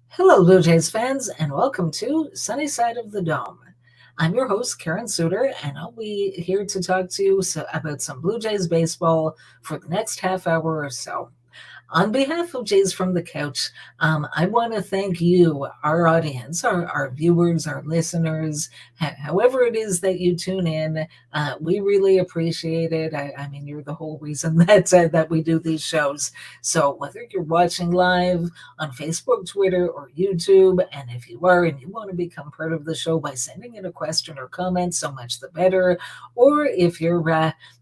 Hello, Blue Jays fans, and welcome to Sunny Side of the Dome. I'm your host, Karen Soutar, and I'll be here to talk to you about some Blue Jays baseball for the next half hour or so. On behalf of Jays from the Couch, I want to thank you, our audience, our viewers, our listeners, however it is that you tune in. We really appreciate it. I mean, you're the whole reason that we do these shows. So whether you're watching live on Facebook, Twitter, or YouTube, and if you are and you want to become part of the show by sending in a question or comment, so much the better. Or if you're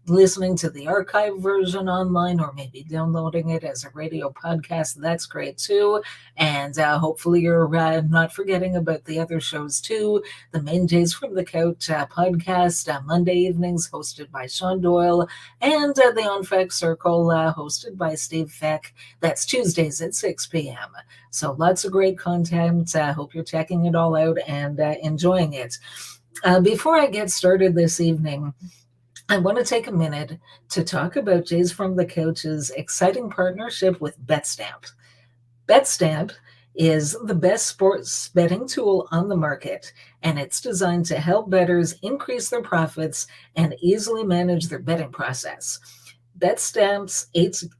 listening to the archive version online or maybe downloading it as a radio podcast, that's great too. And hopefully you're not forgetting about the other shows too. The Main Jays from the Couch podcast, Monday evenings hosted by Shaun Doyle, and the On Feck Circle hosted by Steve Feck. That's Tuesdays at 6 p.m. So lots of great content. Hope you're checking it all out and enjoying it. Before I get started this evening, I want to take a minute to talk about Jays from the Couch's exciting partnership with BetStamp. BetStamp is the best sports betting tool on the market, and it's designed to help bettors increase their profits and easily manage their betting process. BetStamp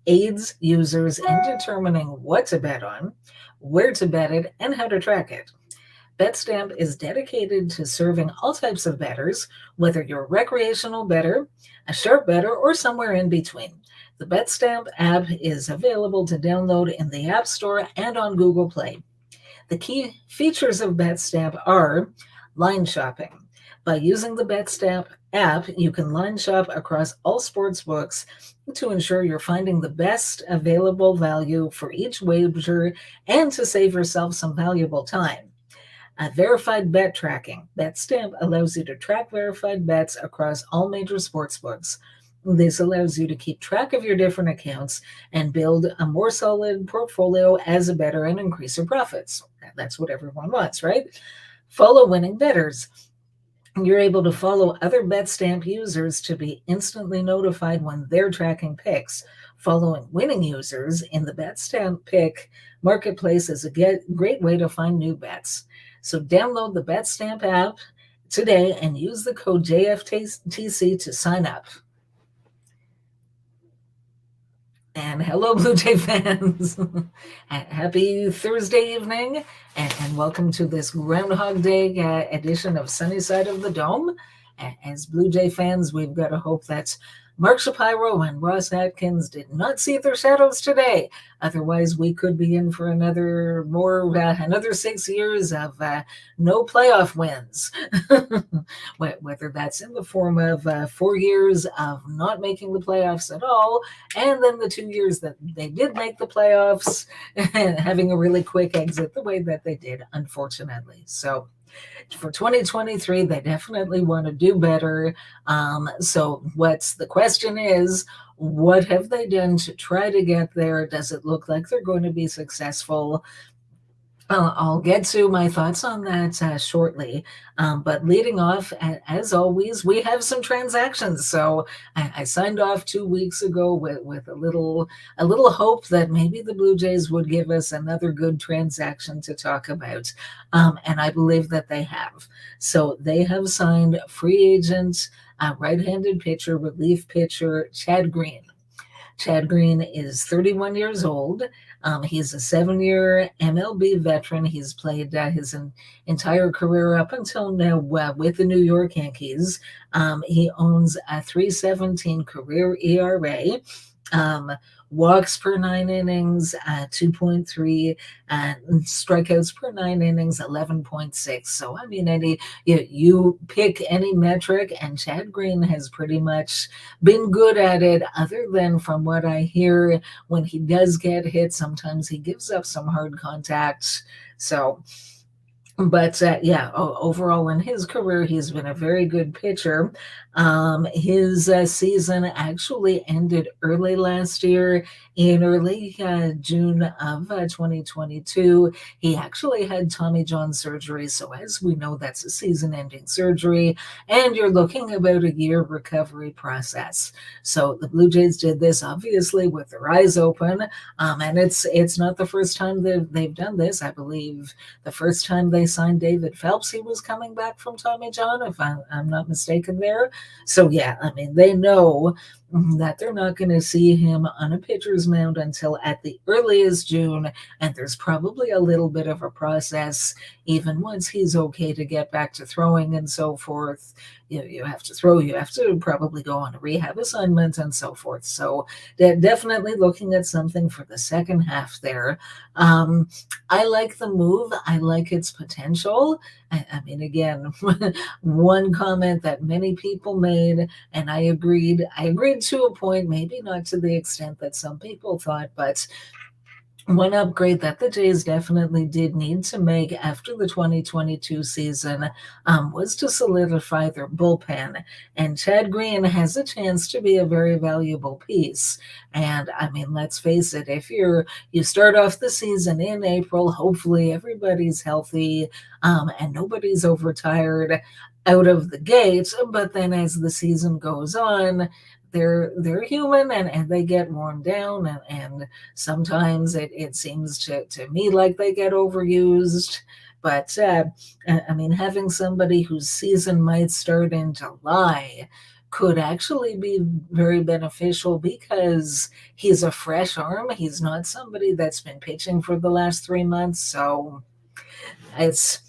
aids users in determining what to bet on, where to bet it, and how to track it. BetStamp is dedicated to serving all types of bettors, whether you're a recreational bettor, a sharp bettor, or somewhere in between. The BetStamp app is available to download in the App Store and on Google Play. The key features of BetStamp are line shopping. By using the BetStamp app, you can line shop across all sports books to ensure you're finding the best available value for each wager and to save yourself some valuable time. Verified bet tracking. BetStamp allows you to track verified bets across all major sports books. This allows you to keep track of your different accounts and build a more solid portfolio as a bettor and increase your profits. That's what everyone wants, right? Follow winning bettors. You're able to follow other BetStamp users to be instantly notified when they're tracking picks. Following winning users in the BetStamp pick marketplace is a great way to find new bets. So download the BetStamp app today and use the code JFTC to sign up. And hello, Blue Jay fans. Happy Thursday evening, and welcome to this Groundhog Day edition of Sunny Side of the Dome. As Blue Jay fans, we've got to hope that Mark Shapiro and Ross Atkins did not see their shadows today. Otherwise, we could be in for another 6 years of no playoff wins. Whether that's in the form of 4 years of not making the playoffs at all, and then the 2 years that they did make the playoffs, and having a really quick exit the way that they did, unfortunately. So for 2023, they definitely want to do better. So the question is, what have they done to try to get there? Does it look like they're going to be successful? I'll get to my thoughts on that shortly. But leading off, as always, we have some transactions. So I signed off 2 weeks ago with a little hope that maybe the Blue Jays would give us another good transaction to talk about. And I believe that they have. So they have signed free agent, right-handed pitcher, relief pitcher, Chad Green. Chad Green is 31 years old. He's a 7-year MLB veteran. He's played his entire career up until now with the New York Yankees. He owns a 3.17 career ERA. Walks per 9 innings, 2.3, strikeouts per 9 innings, 11.6. So, I mean, you pick any metric, and Chad Green has pretty much been good at it, other than from what I hear, when he does get hit, sometimes he gives up some hard contact. So, But yeah, overall in his career, he's been a very good pitcher. His season actually ended early last year in early June of 2022. He actually had Tommy John surgery. So, as we know, that's a season ending surgery, and you're looking about a year recovery process. So, the Blue Jays did this obviously with their eyes open. And it's not the first time they've done this. I believe the first time they signed David Phelps, he was coming back from Tommy John, if I'm not mistaken there. So, yeah, I mean, they know that they're not going to see him on a pitcher's mound until at the earliest June. And there's probably a little bit of a process, even once he's okay to get back to throwing and so forth. You have to throw, you have to probably go on a rehab assignment and so forth. So, they're definitely looking at something for the second half there. I like the move. I like its potential. I mean, again, one comment that many people made, and I agreed. I agreed to a point, maybe not to the extent that some people thought, but one upgrade that the Jays definitely did need to make after the 2022 season was to solidify their bullpen. And Chad Green has a chance to be a very valuable piece. And I mean, let's face it, if you start off the season in April, hopefully everybody's healthy and nobody's overtired out of the gate. But then as the season goes on, they're human and they get worn down and sometimes it seems to me like they get overused. But I mean, having somebody whose season might start in July could actually be very beneficial because he's a fresh arm. He's not somebody that's been pitching for the last 3 months. So it's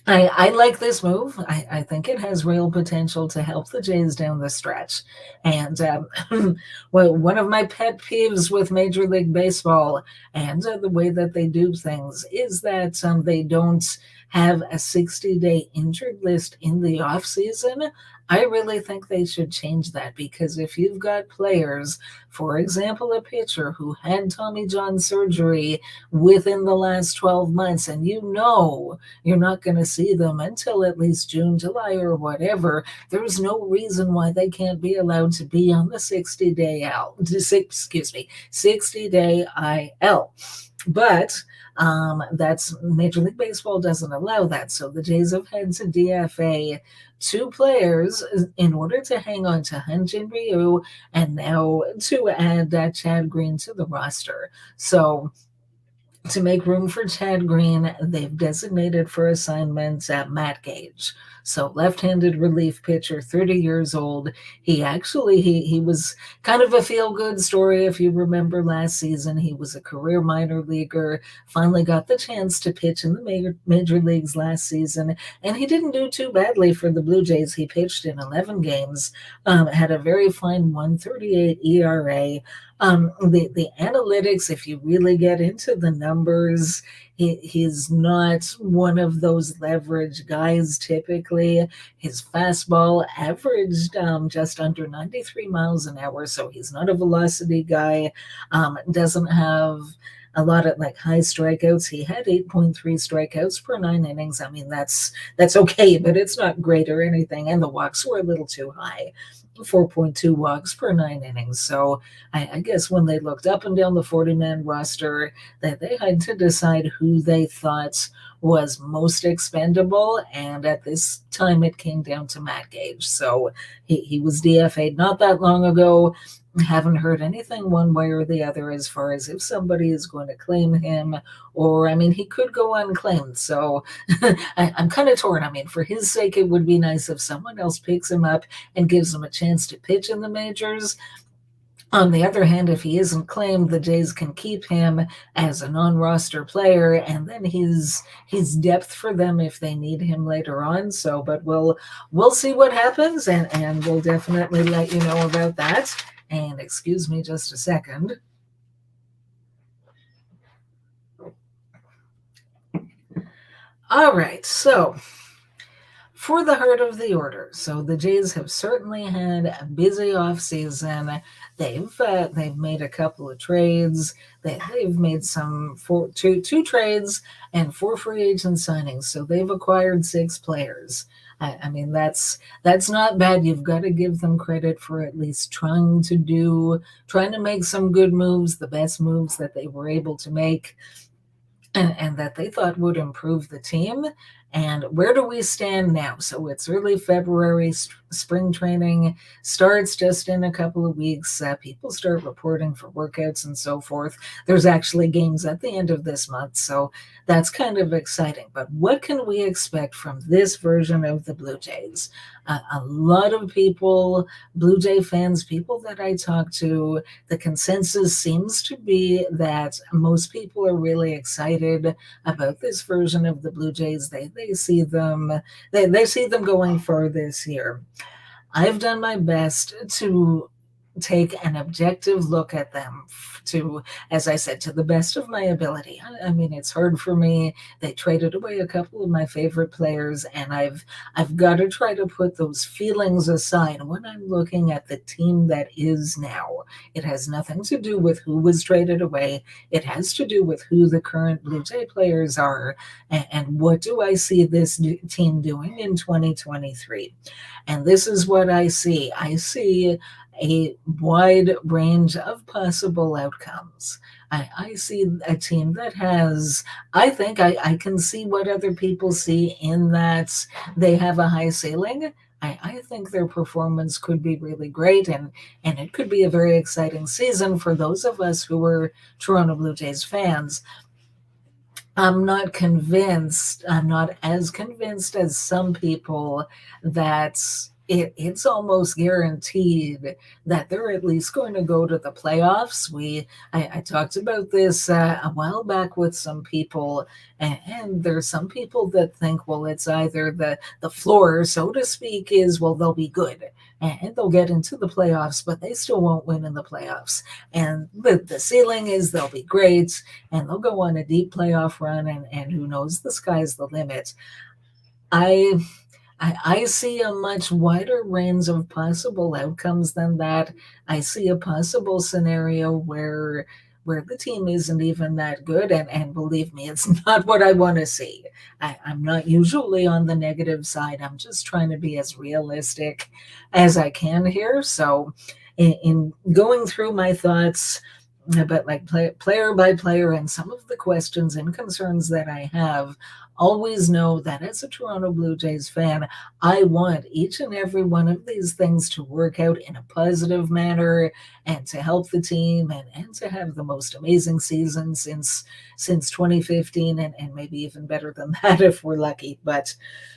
I like this move. I think it has real potential to help the Jays down the stretch. And well, one of my pet peeves with Major League Baseball and the way that they do things is that they don't have a 60-day injured list in the offseason. I really think they should change that because if you've got players, for example, a pitcher who had Tommy John surgery within the last 12 months, and you know you're not going to see them until at least June, July, or whatever. There's no reason why they can't be allowed to be on the 60-day out. Excuse me, 60-day IL. But that's Major League Baseball doesn't allow that. So the Jays have had to DFA two players in order to hang on to Hyun-Jin Ryu and now to add Chad Green to the roster. So to make room for Chad Green, they've designated for assignments Matt Gage. So left-handed relief pitcher, 30 years old. He was kind of a feel-good story if you remember last season. He was a career minor leaguer, finally got the chance to pitch in the major leagues last season, and he didn't do too badly for the Blue Jays. He pitched in 11 games, had a very fine 1.38 ERA. The analytics, if you really get into the numbers, he's not one of those leverage guys typically. His fastball averaged just under 93 miles an hour, so he's not a velocity guy. Doesn't have a lot of like high strikeouts. He had 8.3 strikeouts per 9 innings. I mean, that's okay, but it's not great or anything. And the walks were a little too high. 4.2 walks per 9 innings. So I guess when they looked up and down the 40-man roster, that they had to decide who they thought was most expendable. And at this time, it came down to Matt Gage. So he was DFA'd not that long ago. Haven't heard anything one way or the other as far as if somebody is going to claim him, or I mean, he could go unclaimed. So I'm kind of torn. I mean, for his sake, it would be nice if someone else picks him up and gives him a chance to pitch in the majors. On the other hand, if he isn't claimed, the Jays can keep him as a non-roster player, and then he's depth for them if they need him later on. So, but we'll see what happens, and we'll definitely let you know about that. And excuse me just a second. All right, so for the heart of the order. So the Jays have certainly had a busy offseason. They've made a couple of trades. They've made two trades and four free agent signings. So they've acquired six players. I mean that's not bad. You've got to give them credit for at least trying to make some good moves, the best moves that they were able to make and that they thought would improve the team. And where do we stand now? So it's early February. Spring training starts just in a couple of weeks. People start reporting for workouts and so forth. There's actually games at the end of this month, so that's kind of exciting. But what can we expect from this version of the Blue Jays? A lot of people, Blue Jay fans, people that I talk to, the consensus seems to be that most people are really excited about this version of the Blue Jays. They see them going far this year. I've done my best to take an objective look at them to, as I said, to the best of my ability. I mean, it's hard for me. They traded away a couple of my favorite players, and I've got to try to put those feelings aside when I'm looking at the team that is now. It has nothing to do with who was traded away. It has to do with who the current Blue Jay players are, and what do I see this team doing in 2023. And this is what I see. I see a wide range of possible outcomes. I see a team that has, I think I can see what other people see in that they have a high ceiling. I think their performance could be really great, and it could be a very exciting season for those of us who are Toronto Blue Jays fans. I'm not convinced. I'm not as convinced as some people that it's almost guaranteed that they're at least going to go to the playoffs. I talked about this a while back with some people, and there's some people that think, well, it's either the floor, so to speak, is, well, they'll be good and they'll get into the playoffs, but they still won't win in the playoffs. And the ceiling is they'll be great and they'll go on a deep playoff run, and who knows, the sky's the limit. I see a much wider range of possible outcomes than that. I see a possible scenario where the team isn't even that good, and believe me, it's not what I want to see. I'm not usually on the negative side. I'm just trying to be as realistic as I can here. So in going through my thoughts about like player by player and some of the questions and concerns that I have, always know that as a Toronto Blue Jays fan, I want each and every one of these things to work out in a positive manner and to help the team and to have the most amazing season since 2015, and maybe even better than that if we're lucky. But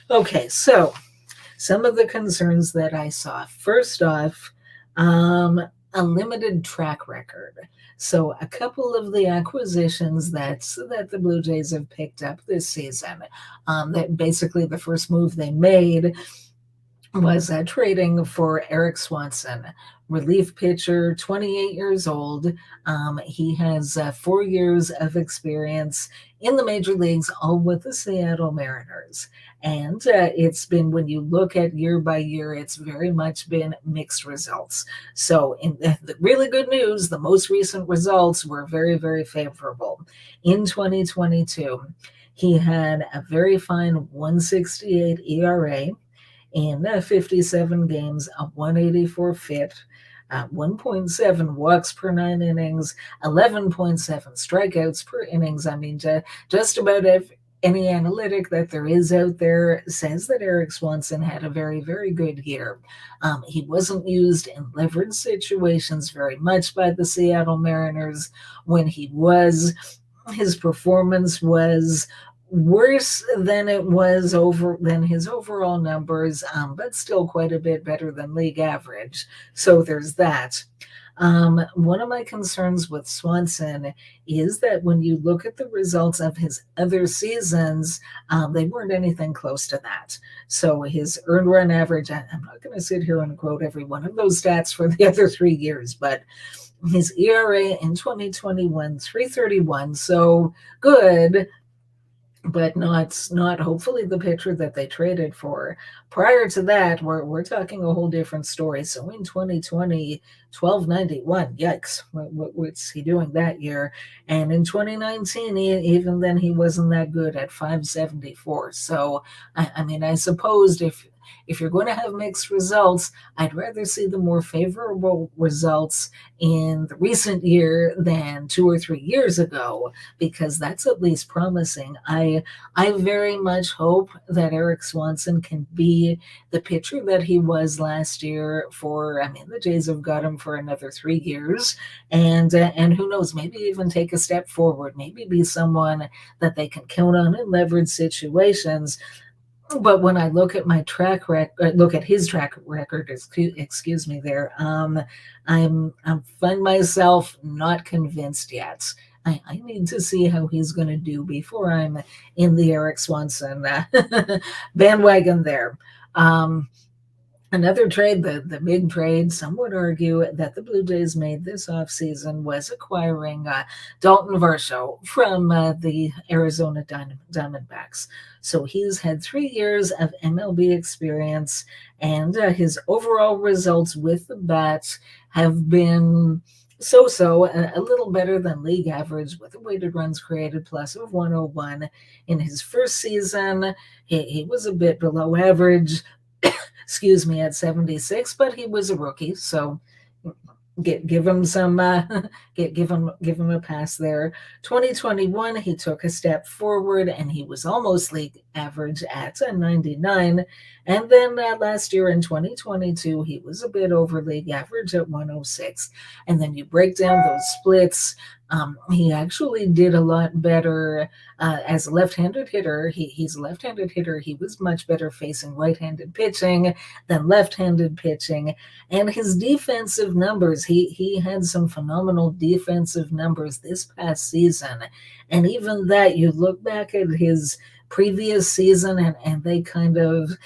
okay, so some of the concerns that I saw. First off, a limited track record. So a couple of the acquisitions that the Blue Jays have picked up this season, that basically the first move they made was trading for Eric Swanson, relief pitcher, 28 years old. He has 4 years of experience in the major leagues, all with the Seattle Mariners. And it's been, when you look at year by year, it's very much been mixed results. So in the really good news, the most recent results were very, very favorable. In 2022, he had a very fine 168 ERA in 57 games, a 184 FIP, 1.7 walks per 9 innings, 11.7 strikeouts per innings. I mean, just about any analytic that there is out there says that Eric Swanson had a very, very good year. He wasn't used in leverage situations very much by the Seattle Mariners. When he was, his performance was worse than than his overall numbers, but still quite a bit better than league average. So there's that. One of my concerns with Swanson is that when you look at the results of his other seasons, they weren't anything close to that. So his earned run average, I'm not going to sit here and quote every one of those stats for the other 3 years, but his ERA in 2021, 3.31, so good, but not hopefully the pitcher that they traded for. Prior to that, we're talking a whole different story. So in 2020, 1291, yikes, what's he doing that year? And in 2019, even then he wasn't that good at 574. So I mean, I suppose if you're going to have mixed results, I'd rather see the more favorable results in the recent year than 2 or 3 years ago, because that's at least promising. I very much hope that Eric Swanson can be the pitcher that he was last year. For I mean, the Jays have got him for another 3 years, and who knows, maybe even take a step forward, maybe be someone that they can count on in leverage situations. But when I look at my track record, look at his track record, excuse me, there, I find myself not convinced yet. I need to see how he's going to do before I'm in the Eric Swanson bandwagon there. Um, Another trade, the big trade, some would argue that the Blue Jays made this offseason was acquiring Dalton Varsho from the Arizona Diamondbacks. So he's had 3 years of MLB experience, and his overall results with the Bats have been so, a little better than league average, with a weighted runs created plus of 101. In his first season, he was a bit below average, excuse me, at 76, but he was a rookie, so give him some give him a pass there. 2021, he took a step forward and he was almost league average at a 99. And then last year in 2022, he was a bit over league average at 106. And then you break down those splits. He actually did a lot better as a left-handed hitter. He's a left-handed hitter. He was much better facing right-handed pitching than left-handed pitching. And his defensive numbers, he had some phenomenal defensive numbers this past season. And even that, you look back at his previous season, and he kind of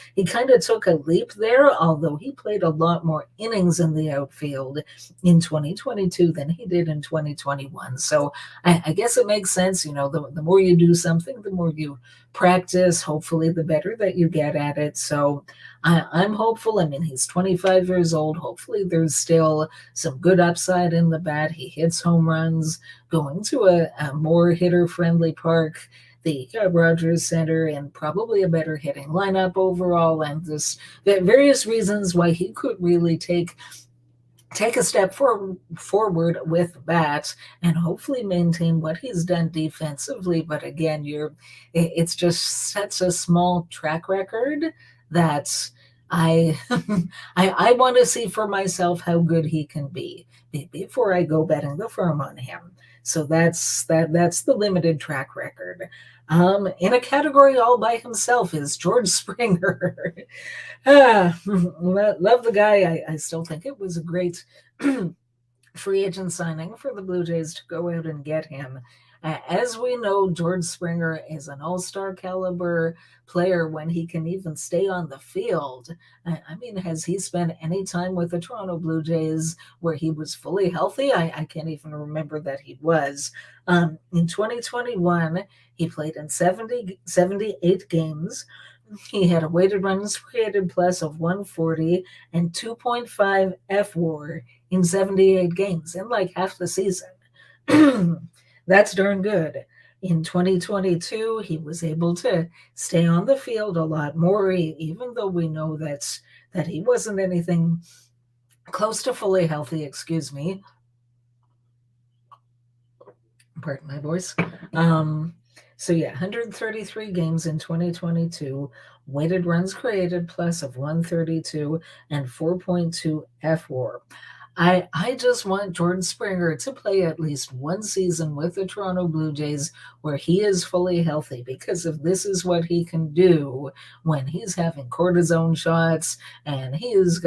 took a leap there, although he played a lot more innings in the outfield in 2022 than he did in 2021. So I guess it makes sense. The more you do something, the more you practice, hopefully the better that you get at it. So I'm hopeful. I mean, he's 25 years old. Hopefully there's still some good upside in the bat. He hits home runs, going to a more hitter-friendly park, the Rogers Center, and probably a better hitting lineup overall. And there's various reasons why he could really take a step forward with bat and hopefully maintain what he's done defensively. But again, it's just such a small track record that I I want to see for myself how good he can be before I go betting the farm on him. So that's the limited track record. In a category all by himself is George Springer. Love the guy. I still think it was a great free agent signing for the Blue Jays to go out and get him. As we know, George Springer is an all-star caliber player when he can even stay on the field. I mean, has he spent any time with the Toronto Blue Jays where he was fully healthy? I can't even remember that he was. In 2021, he played in 78 games. He had a weighted runs created plus of 140 and 2.5 F-WAR in 78 games in like half the season. That's darn good. In 2022, he was able to stay on the field a lot more, even though we know that he wasn't anything close to fully healthy, excuse me. Pardon my voice. So yeah, 133 games in 2022, weighted runs created plus of 132 and 4.2 F-WAR. I just want Jordan Springer to play at least one season with the Toronto Blue Jays where he is fully healthy, because if this is what he can do when he's having cortisone shots and he's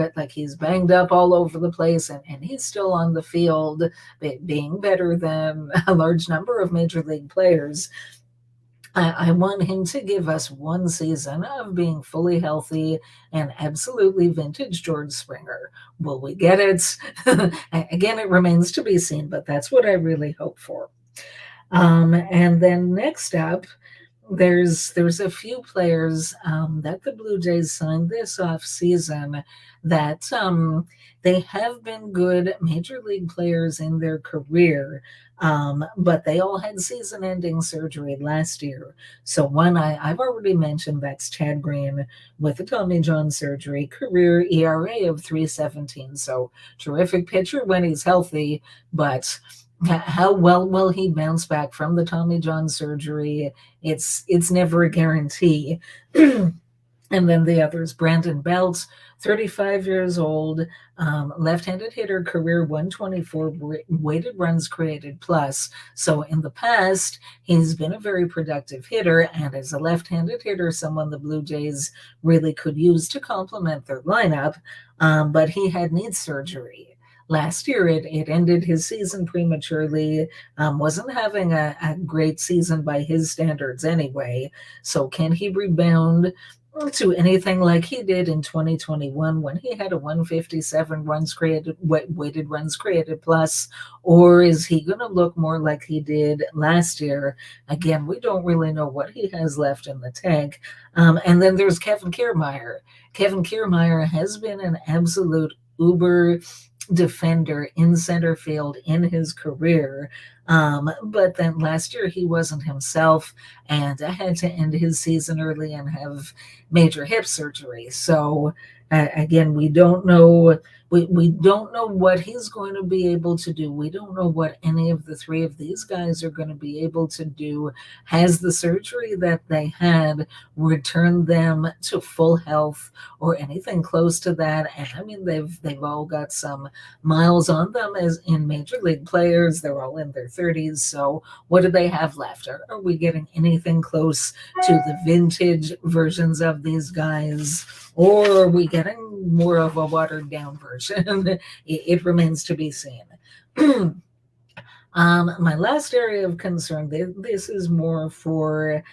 banged up all over the place, and he's still on the field being better than a large number of major league players, I want him to give us one season of being fully healthy and absolutely vintage George Springer. Will we get it? Again, it remains to be seen, but that's what I really hope for. And then next up, there's a few players that the Blue Jays signed this off season that they have been good major league players in their career, but they all had season-ending surgery last year. So one I've already mentioned, that's Chad Green with the Tommy John surgery, career ERA of 3.17. So terrific pitcher when he's healthy, but how well will he bounce back from the Tommy John surgery? It's never a guarantee. And then the others, Brandon Belt, 35 years old, left-handed hitter, career 124 weighted runs created plus. So in the past, he's been a very productive hitter, and as a left-handed hitter, someone the Blue Jays really could use to complement their lineup. But he had knee surgery. Last year, it ended his season prematurely, wasn't having a great season by his standards anyway. So can he rebound to anything like he did in 2021 when he had a 157 runs created, weighted runs created plus, or is he going to look more like he did last year? Again, we don't really know what he has left in the tank. And then there's Kevin Kiermaier. Kevin Kiermaier has been an absolute uber defender in center field in his career. But then last year he wasn't himself and had to end his season early and have major hip surgery. So again, we don't know. We don't know what he's going to be able to do. We don't know what any of the three of these guys are going to be able to do. Has the surgery that they had returned them to full health or anything close to that? And I mean, they've all got some miles on them as in major league players. They're all in their 30s. So what do they have left? Are we getting anything close to the vintage versions of these guys? Or are we getting more of a watered down version? It remains to be seen. My last area of concern, this is more for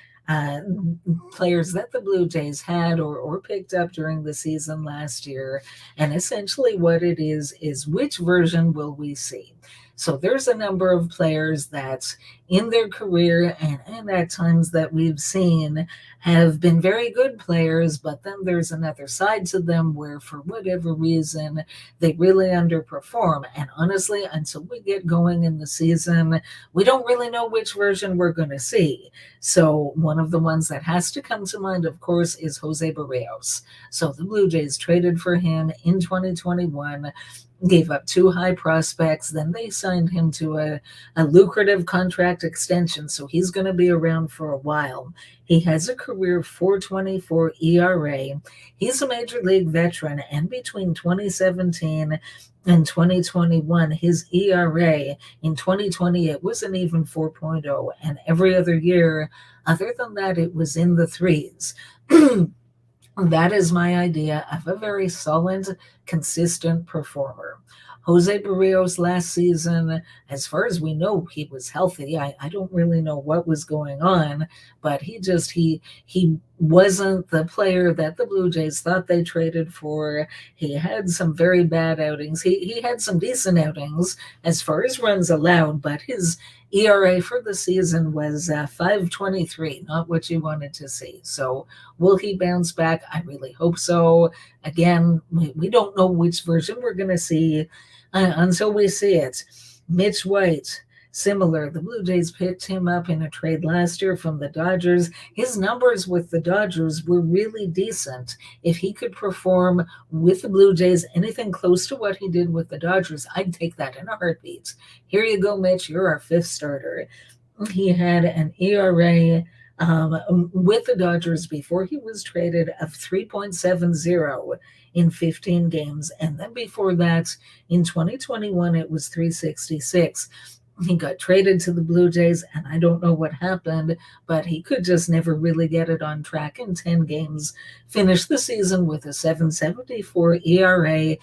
players that the Blue Jays had or picked up during the season last year. And essentially what it is which version will we see? So there's a number of players that in their career and at times that we've seen have been very good players, but then there's another side to them where for whatever reason they really underperform. And honestly, until we get going in the season, we don't really know which version we're going to see. So one of the ones that has to come to mind, of course, is Jose Barrios. So the Blue Jays traded for him in 2021, gave up two high prospects. Then they signed him to a lucrative contract extension. So he's going to be around for a while. He has a career 4.24 ERA. He's a major league veteran, and between 2017 and 2021, his ERA in 2020, it was an even 4.0, and every other year, other than that, it was in the threes. That is my idea of a very solid, consistent performer. Jose Barrios last season, as far as we know, he was healthy. I don't really know what was going on, but he wasn't the player that the Blue Jays thought they traded for. He had some very bad outings. He had some decent outings as far as runs allowed, but his ERA for the season was 5.23, not what you wanted to see. So will he bounce back? I really hope so. Again, we don't know which version we're going to see until we see it. Mitch White, similar. The Blue Jays picked him up in a trade last year from the Dodgers. His numbers with the Dodgers were really decent. If he could perform with the Blue Jays anything close to what he did with the Dodgers, I'd take that in a heartbeat. Here you go, Mitch. You're our fifth starter. He had an ERA with the Dodgers before he was traded of 3.70 in 15 games. And then before that, in 2021, it was 3.66. He got traded to the Blue Jays, and I don't know what happened, but he could just never really get it on track in 10 games. Finished the season with a 7.74 ERA,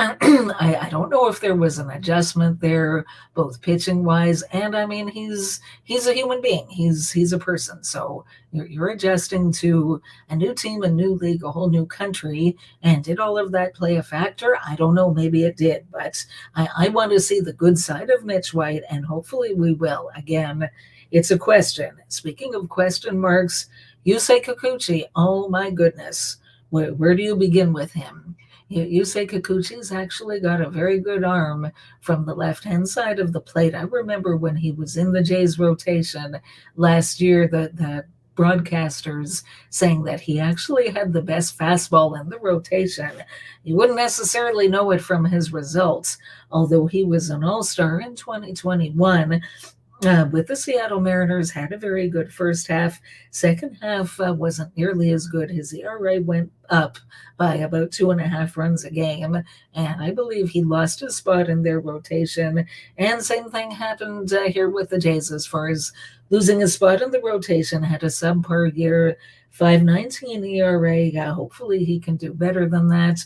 I don't know if there was an adjustment there, both pitching wise, and I mean he's a human being. He's a person. So you're adjusting to a new team, a new league, a whole new country, and did all of that play a factor? I don't know. Maybe it did, but I want to see the good side of Mitch White, and hopefully we will. Again, it's a question. Speaking of question marks, Yusei Kikuchi. Oh my goodness, where do you begin with him? Yusei Kikuchi's actually got a very good arm from the left-hand side of the plate. I remember when he was in the Jays rotation last year, the broadcasters saying that he actually had the best fastball in the rotation. You wouldn't necessarily know it from his results, although he was an all-star in 2021 with the Seattle Mariners, had a very good first half. Second half wasn't nearly as good. His ERA went up by about 2.5 runs a game, and I believe he lost his spot in their rotation. And same thing happened here with the Jays as far as losing his spot in the rotation. Had a subpar year, 5.19 ERA. Hopefully he can do better than that.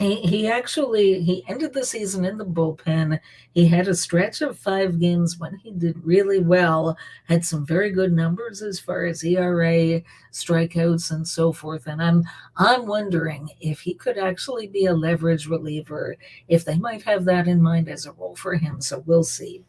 He ended the season in the bullpen. He had a stretch of 5 games when he did really well, had some very good numbers as far as ERA, strikeouts, and so forth. And I'm wondering if he could actually be a leverage reliever, if they might have that in mind as a role for him. So we'll see.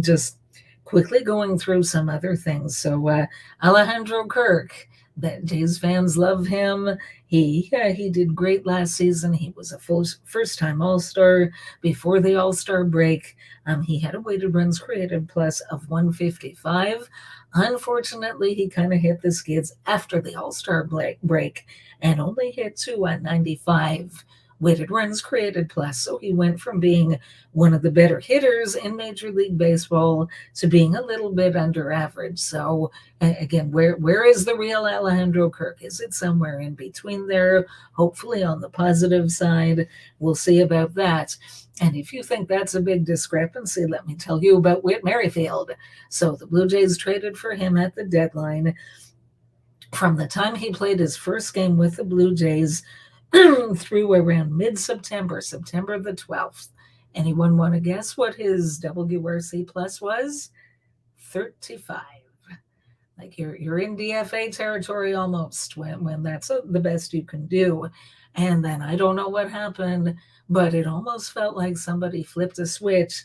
Just quickly going through some other things. So Alejandro Kirk. That Jays fans love him. He did great last season. He was a first-time All-Star before the All-Star break. He had a weighted runs created plus of 155. Unfortunately, he kind of hit the skids after the All-Star break and only hit 2 on 95 weighted runs created plus. So he went from being one of the better hitters in Major League Baseball to being a little bit under average. So again, where is the real Alejandro Kirk? Is it somewhere in between there? Hopefully on the positive side. We'll see about that. And if you think that's a big discrepancy, let me tell you about Whit Merrifield. So the Blue Jays traded for him at the deadline. From the time he played his first game with the Blue Jays through around mid-September, September the 12th. Anyone want to guess what his WRC plus was? 35. Like you're in DFA territory almost when that's the best you can do. And then I don't know what happened, but it almost felt like somebody flipped a switch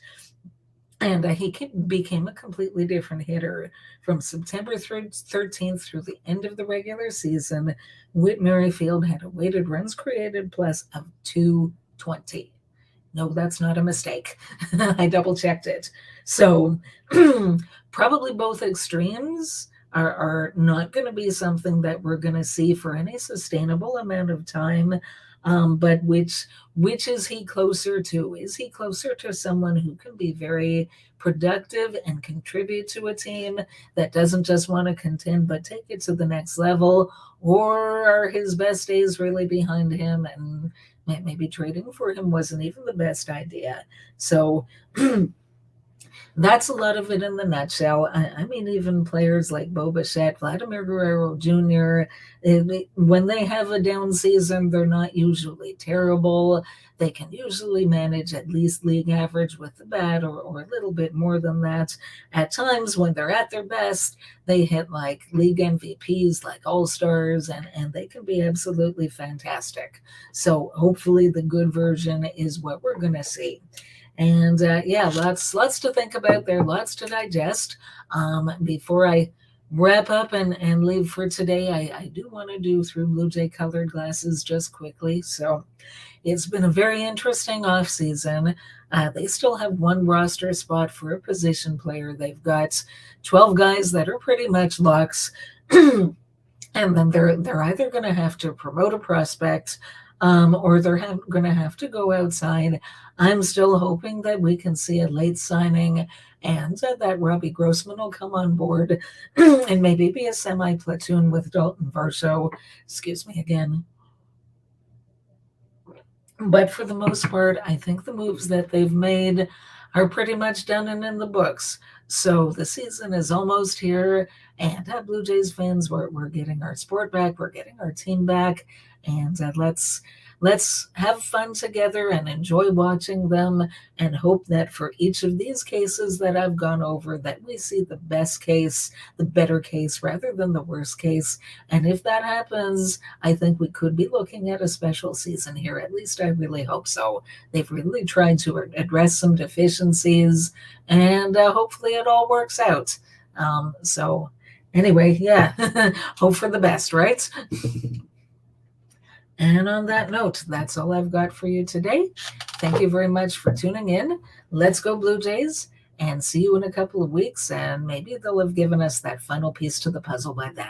and he became a completely different hitter. From September 13th through the end of the regular season, Whit Merrifield had a weighted runs created plus of 220. No, that's not a mistake. I double checked it. So probably both extremes are not going to be something that we're going to see for any sustainable amount of time. But which is he closer to? Is he closer to someone who can be very productive and contribute to a team that doesn't just want to contend but take it to the next level? Or are his best days really behind him and maybe trading for him wasn't even the best idea? So that's a lot of it in the nutshell. I mean, even players like Bo Bichette, Vladimir Guerrero Jr., when they have a down season, they're not usually terrible. They can usually manage at least league average with the bat or a little bit more than that. At times, when they're at their best, they hit like league MVPs, like All-Stars, and they can be absolutely fantastic. So hopefully the good version is what we're going to see. And lots to think about there, lots to digest. Before I wrap up and leave for today, I do want to do through Blue Jay colored glasses just quickly. So it's been a very interesting offseason. They still have one roster spot for a position player. They've got 12 guys that are pretty much locks. And then they're either going to have to promote a prospect or they're going to have to go outside. I'm still hoping that we can see a late signing and that Robbie Grossman will come on board and maybe be a semi-platoon with Dalton Varsho. Excuse me again. But for the most part, I think the moves that they've made are pretty much done and in the books. So the season is almost here, and Blue Jays fans, we're getting our sport back, we're getting our team back, and let's let's have fun together and enjoy watching them, and hope that for each of these cases that I've gone over, that we see the best case, the better case, rather than the worst case. And if that happens, I think we could be looking at a special season here. At least I really hope so. They've really tried to address some deficiencies, and hopefully it all works out. So anyway, yeah, hope for the best, right? And on that note, that's all I've got for you today. Thank you very much for tuning in. Let's go Blue Jays, and see you in a couple of weeks, and maybe they'll have given us that final piece to the puzzle by then.